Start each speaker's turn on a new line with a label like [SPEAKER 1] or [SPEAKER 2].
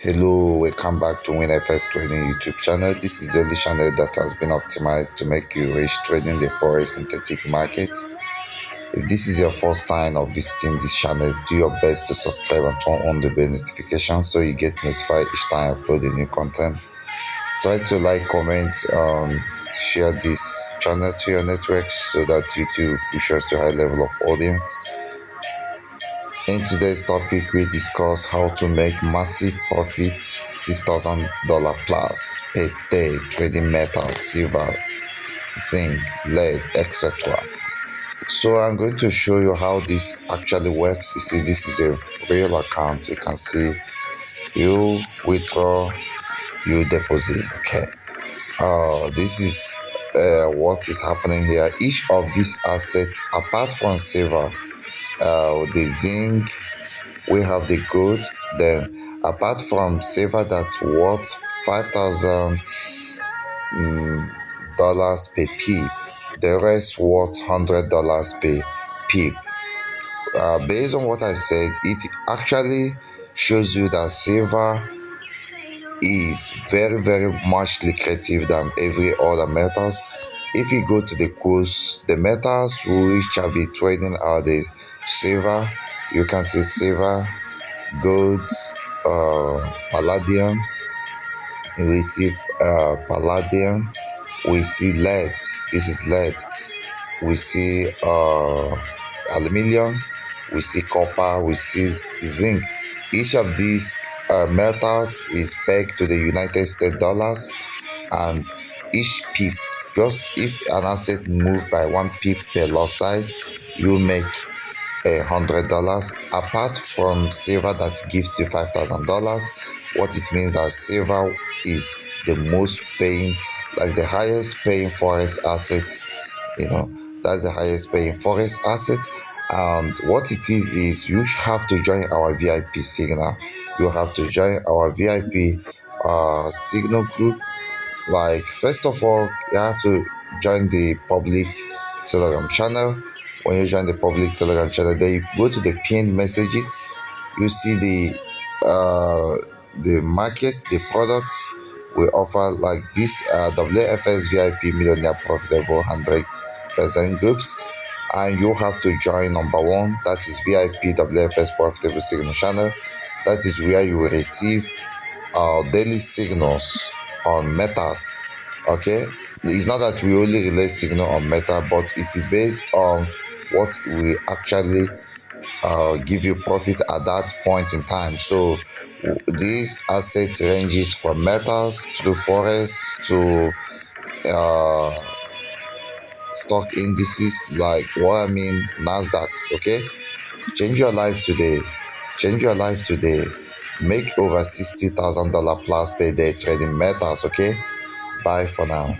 [SPEAKER 1] Hello, welcome back to WINFXTRADING YouTube channel. This is the only channel that has been optimized to make you rich trading the Forex synthetic market. If this is your first time of visiting this channel, do your best to subscribe and turn on the bell notification so you get notified each time I upload a new content. Try to like, comment, share this channel to your networks so that YouTube pushes to a high level of audience. In today's topic, we discuss how to make massive profit, $6,000 plus per day trading metals, silver, zinc, lead, etc. So I'm going to show you how this actually works. You see, this is a real account. You can see you withdraw, you deposit. Okay. This is what is happening here. Each of these assets, apart from silver, the zinc, we have the gold. Then apart from silver that worth $5,000 per pip, the rest worth $100 per pip. Based on what I said, it actually shows you that silver is very much lucrative than every other metals. If you go to the course, the metals which shall be trading are the silver. You can see silver, gold, palladium. We see palladium. We see lead. This is lead. We see aluminium. We see copper. We see zinc. Each of these metals is pegged to the United States dollars, and each pip, just if an asset move by 1 pip per lot size, you make $100. Apart from silver that gives you $5,000, what it means that silver is the most paying, like the highest paying forex asset. That's the highest paying forex asset. And what it is you have to join our VIP signal. You have to join our VIP signal group. Like, first of all, you have to join the public Telegram channel. When you join the public Telegram channel, then you go to the pinned messages. You see the market, the products we offer, like this WFS VIP Millionaire Profitable 100% groups, and you have to join number 1. That is VIP WFS Profitable Signal channel. That is where you will receive daily signals on metals. Okay, it's not that we only relay signal on meta, but it is based on what we actually give you profit at that point in time. So these asset ranges from metals to forex to stock indices, like what I mean, Nasdaqs. Okay, change your life today. Change your life today. Make over $60,000 plus per day trading metals. Okay, bye for now.